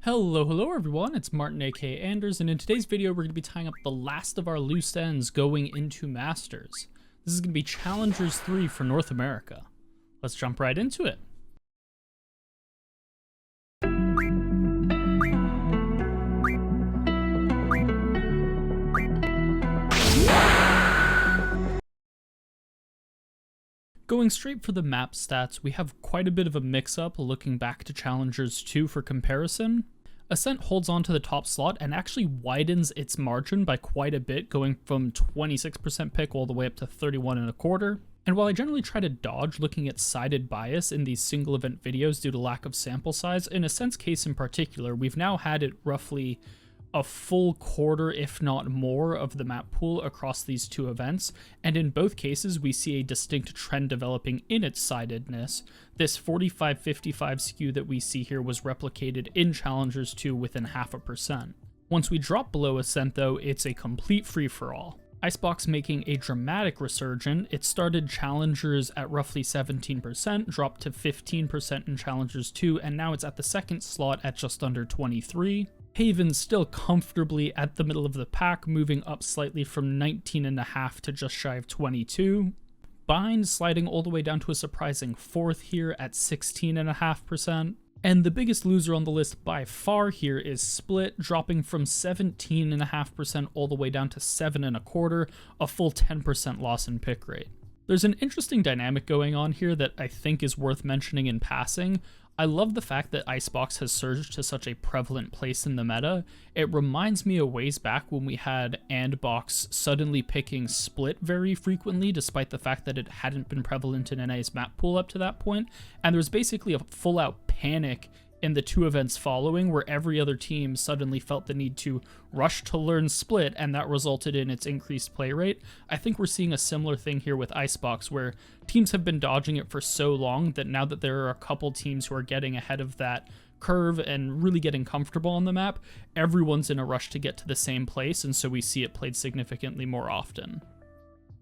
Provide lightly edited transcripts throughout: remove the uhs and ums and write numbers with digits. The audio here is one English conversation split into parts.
Hello everyone, it's Martin aka Anders, and in today's video we're going to be tying up the last of our loose ends going into Masters. This is going to be Challengers 3 for North America. Let's jump right into it. Going straight for the map stats, we have quite a bit of a mix-up looking back to Challengers 2 for comparison. Ascent holds on to the top slot and actually widens its margin by quite a bit, going from 26% pick all the way up to 31.25%. And while I generally try to dodge looking at sided bias in these single event videos due to lack of sample size, in Ascent's case in particular, we've now had it roughly a full quarter, if not more, of the map pool across these two events, and in both cases we see a distinct trend developing in its sidedness. This 45-55 skew that we see here was replicated in Challengers 2 within 0.5%. Once we drop below Ascent though, it's a complete free-for-all. Icebox making a dramatic resurgence. It started Challengers at roughly 17%, dropped to 15% in Challengers 2, and now it's at the second slot at just under 23%. Haven still comfortably at the middle of the pack, moving up slightly from 19.5 to just shy of 22. Bind sliding all the way down to a surprising 4th here at 16.5%. And the biggest loser on the list by far here is Split, dropping from 17.5% all the way down to 7.25%, a full 10% loss in pick rate. There's an interesting dynamic going on here that I think is worth mentioning in passing. I love the fact that Icebox has surged to such a prevalent place in the meta. It reminds me of ways back when we had Andbox suddenly picking Split very frequently, despite the fact that it hadn't been prevalent in NA's map pool up to that point, and there was basically a full-out panic in the two events following where every other team suddenly felt the need to rush to learn Split, and that resulted in its increased play rate. I think we're seeing a similar thing here with Icebox, where teams have been dodging it for so long that now that there are a couple teams who are getting ahead of that curve and really getting comfortable on the map, everyone's in a rush to get to the same place, and so we see it played significantly more often.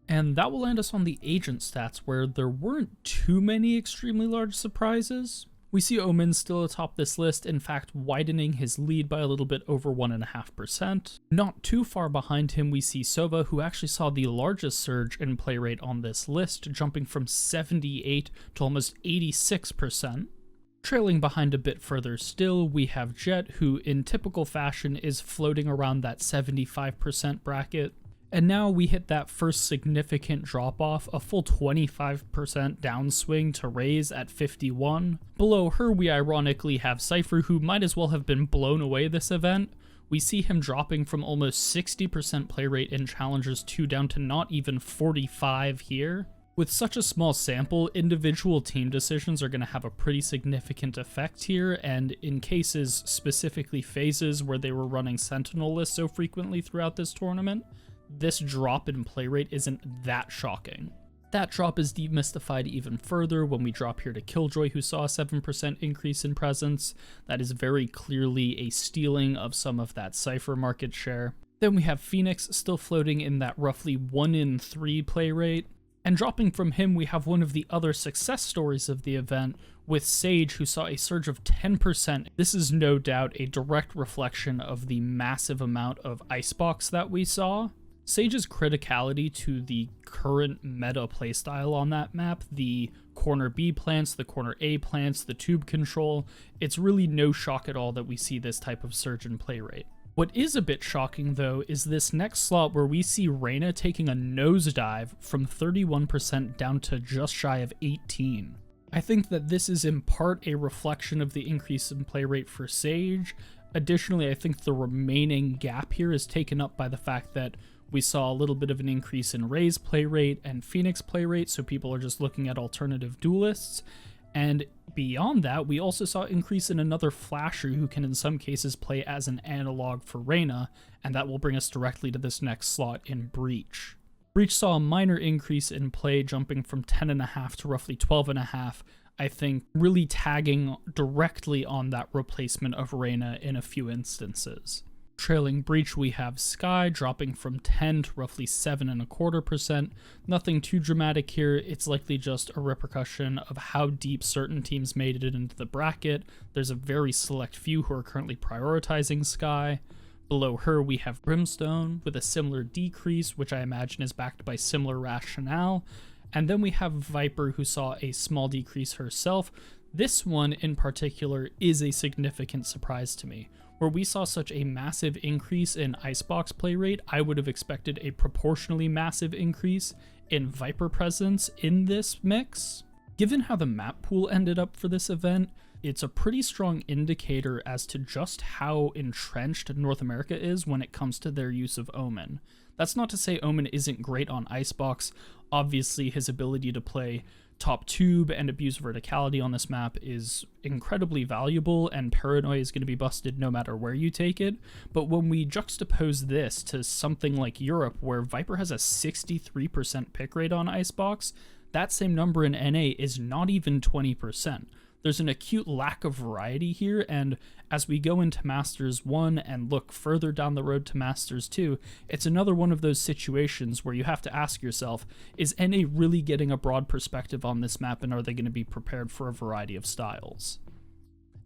And that will land us on the agent stats, where there weren't too many extremely large surprises. We see Omen still atop this list, in fact widening his lead by a little bit over 1.5%. Not too far behind him we see Sova, who actually saw the largest surge in play rate on this list, jumping from 78 to almost 86%. Trailing behind a bit further still, we have Jet, who in typical fashion is floating around that 75% bracket. And now we hit that first significant drop-off, a full 25% downswing to Raze at 51. Below her, we ironically have Cypher, who might as well have been blown away this event. We see him dropping from almost 60% play rate in Challengers 2 down to not even 45 here. With such a small sample, individual team decisions are going to have a pretty significant effect here, and in cases, specifically phases where they were running Sentinel lists so frequently throughout this tournament, this drop in play rate isn't that shocking. That drop is demystified even further when we drop here to Killjoy, who saw a 7% increase in presence. That is very clearly a stealing of some of that Cypher market share. Then we have Phoenix still floating in that roughly 1 in 3 play rate. And dropping from him, we have one of the other success stories of the event with Sage, who saw a surge of 10%. This is no doubt a direct reflection of the massive amount of Icebox that we saw. Sage's criticality to the current meta playstyle on that map, the corner B plants, the corner A plants, the tube control, it's really no shock at all that we see this type of surge in play rate. What is a bit shocking though is this next slot where we see Reyna taking a nosedive from 31% down to just shy of 18%. I think that this is in part a reflection of the increase in play rate for Sage. Additionally, I think the remaining gap here is taken up by the fact that we saw a little bit of an increase in Raze play rate and Phoenix play rate, so people are just looking at alternative duelists. And beyond that, we also saw an increase in another flasher who can in some cases play as an analog for Reyna, and that will bring us directly to this next slot in Breach. Breach saw a minor increase in play, jumping from 10.5 to roughly 12.5, I think really tagging directly on that replacement of Reyna in a few instances. Trailing Breach, we have Sky dropping from 10 to roughly 7.25%. Nothing too dramatic here. It's likely just a repercussion of how deep certain teams made it into the bracket. There's a very select few who are currently prioritizing Sky. Below her, we have Brimstone with a similar decrease, which I imagine is backed by similar rationale. And then we have Viper, who saw a small decrease herself. This one in particular is a significant surprise to me. Where we saw such a massive increase in Icebox play rate, I would have expected a proportionally massive increase in Viper presence in this mix. Given how the map pool ended up for this event, it's a pretty strong indicator as to just how entrenched North America is when it comes to their use of Omen. That's not to say Omen isn't great on Icebox. Obviously, his ability to play top tube and abuse verticality on this map is incredibly valuable, and Paranoia is going to be busted no matter where you take it. But when we juxtapose this to something like Europe, where Viper has a 63% pick rate on Icebox, that same number in NA is not even 20%. There's an acute lack of variety here, and as we go into Masters 1 and look further down the road to Masters 2, it's another one of those situations where you have to ask yourself, is NA really getting a broad perspective on this map, and are they going to be prepared for a variety of styles?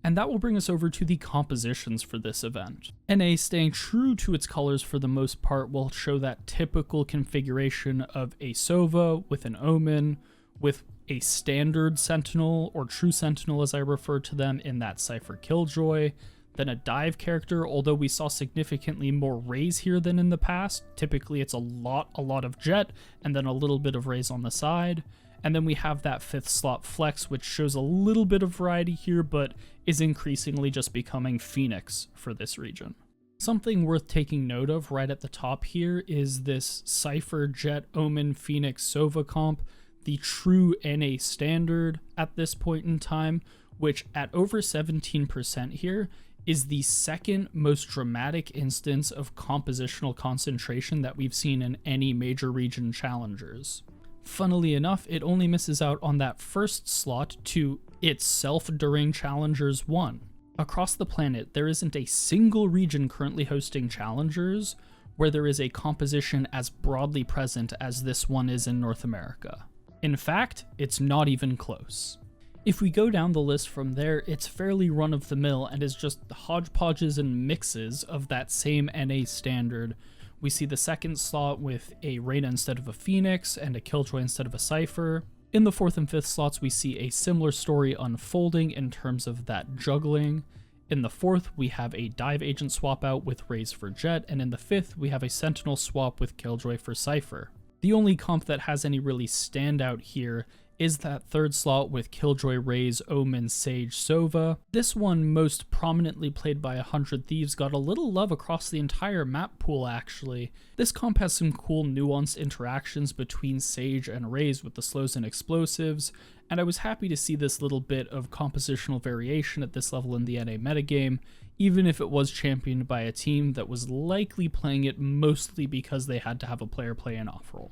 And that will bring us over to the compositions for this event. NA, staying true to its colors for the most part, will show that typical configuration of a Sova with an Omen, with a standard Sentinel, or True Sentinel as I refer to them, in that Cypher Killjoy, then a dive character, although we saw significantly more Raze here than in the past. Typically it's a lot of Jet, and then a little bit of Raze on the side. And then we have that 5th slot Flex, which shows a little bit of variety here, but is increasingly just becoming Phoenix for this region. Something worth taking note of right at the top here is this Cypher, Jet, Omen, Phoenix, Sova comp, the true NA standard at this point in time, which at over 17% here is the second most dramatic instance of compositional concentration that we've seen in any major region challengers. Funnily enough, it only misses out on that first slot to itself during Challengers 1. Across the planet, there isn't a single region currently hosting challengers where there is a composition as broadly present as this one is in North America. In fact, it's not even close. If we go down the list from there, it's fairly run-of-the-mill and is just hodgepodges and mixes of that same NA standard. We see the second slot with a Reyna instead of a Phoenix and a Killjoy instead of a Cypher. In the 4th and 5th slots, we see a similar story unfolding in terms of that juggling. In the 4th, we have a Dive Agent swap out with Raze for Jet, and in the 5th, we have a Sentinel swap with Killjoy for Cypher. The only comp that has any really standout here is that 3rd slot with Killjoy, Raze, Omen, Sage, Sova. This one, most prominently played by 100 Thieves, got a little love across the entire map pool actually. This comp has some cool nuanced interactions between Sage and Raze with the slows and explosives, and I was happy to see this little bit of compositional variation at this level in the NA metagame, even if it was championed by a team that was likely playing it mostly because they had to have a player play an off-roll.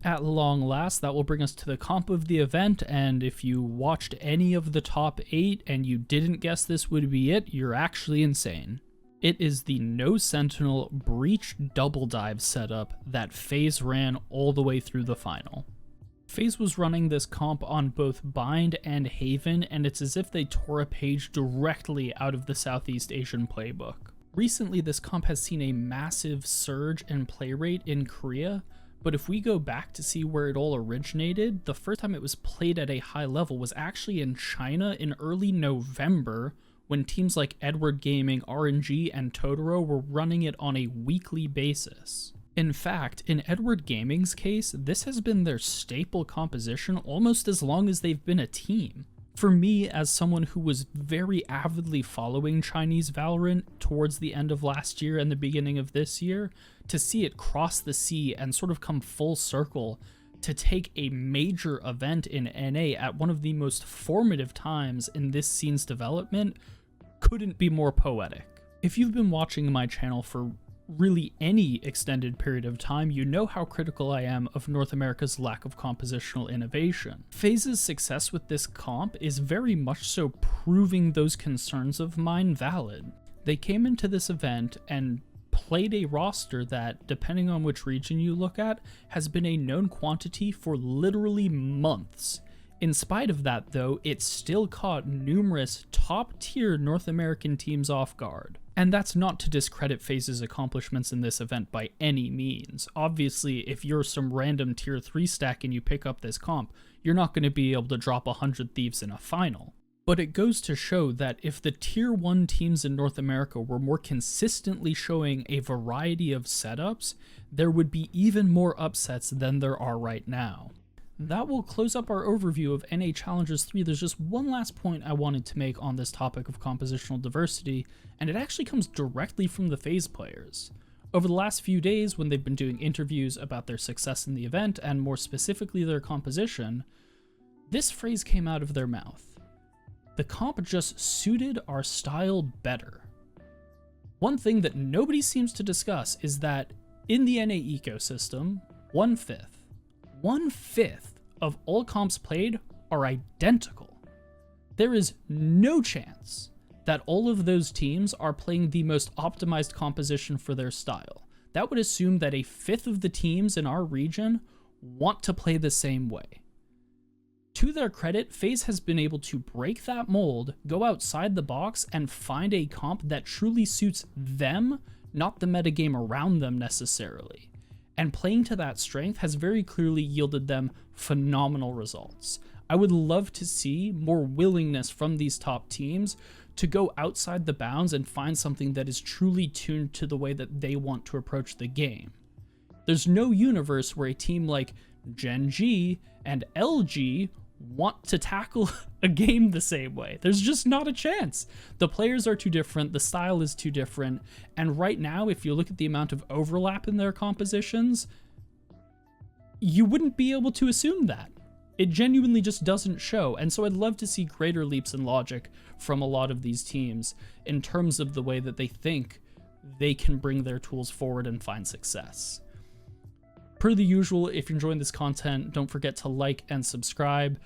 At long last, that will bring us to the comp of the event, and if you watched any of the top 8 and you didn't guess this would be it, you're actually insane. It is the No Sentinel Breach double dive setup that FaZe ran all the way through the final. FaZe was running this comp on both Bind and Haven, and it's as if they tore a page directly out of the Southeast Asian playbook. Recently, this comp has seen a massive surge in play rate in Korea, but if we go back to see where it all originated, the first time it was played at a high level was actually in China in early November, when teams like Edward Gaming, RNG, and Totoro were running it on a weekly basis. In fact, in Edward Gaming's case, this has been their staple composition almost as long as they've been a team. For me, as someone who was very avidly following Chinese Valorant towards the end of last year and the beginning of this year, to see it cross the sea and sort of come full circle to take a major event in NA at one of the most formative times in this scene's development couldn't be more poetic. If you've been watching my channel for really any extended period of time, you know how critical I am of North America's lack of compositional innovation. FaZe's success with this comp is very much so proving those concerns of mine valid. They came into this event and played a roster that, depending on which region you look at, has been a known quantity for literally months. In spite of that, though, it still caught numerous top-tier North American teams off guard. And that's not to discredit FaZe's accomplishments in this event by any means. Obviously, if you're some random tier 3 stack and you pick up this comp, you're not going to be able to drop 100 Thieves in a final. But it goes to show that if the tier 1 teams in North America were more consistently showing a variety of setups, there would be even more upsets than there are right now. That will close up our overview of NA Challengers 3. There's just one last point I wanted to make on this topic of compositional diversity, and it actually comes directly from the FaZe players. Over the last few days, when they've been doing interviews about their success in the event, and more specifically their composition, this phrase came out of their mouth. The comp just suited our style better. One thing that nobody seems to discuss is that in the NA ecosystem, 1/5 of all comps played are identical. There is no chance that all of those teams are playing the most optimized composition for their style. That would assume that 1/5 of the teams in our region want to play the same way. To their credit, FaZe has been able to break that mold, go outside the box, and find a comp that truly suits them, not the metagame around them necessarily. And playing to that strength has very clearly yielded them phenomenal results. I would love to see more willingness from these top teams to go outside the bounds and find something that is truly tuned to the way that they want to approach the game. There's no universe where a team like Gen G and LG want to tackle a game the same way. There's just not a chance. The players are too different, the style is too different, and right now, if you look at the amount of overlap in their compositions, you wouldn't be able to assume that. It genuinely just doesn't show, and so I'd love to see greater leaps in logic from a lot of these teams in terms of the way that they think they can bring their tools forward and find success. Per the usual, if you're enjoying this content, don't forget to like and subscribe.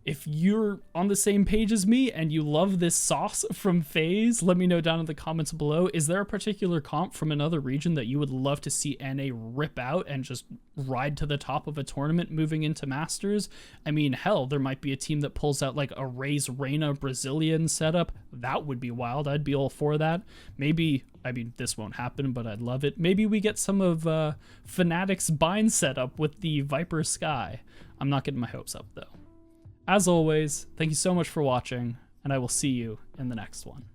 If you're on the same page as me and you love this sauce from FaZe, let me know down in the comments below. Is there a particular comp from another region that you would love to see NA rip out and just ride to the top of a tournament moving into Masters? I mean, hell, there might be a team that pulls out like a Raze Reyna Brazilian setup. That would be wild. I'd be all for that. Maybe, I mean, this won't happen, but I'd love it. Maybe we get some of Fnatic's bind setup with the Viper Sky. I'm not getting my hopes up though. As always, thank you so much for watching, and I will see you in the next one.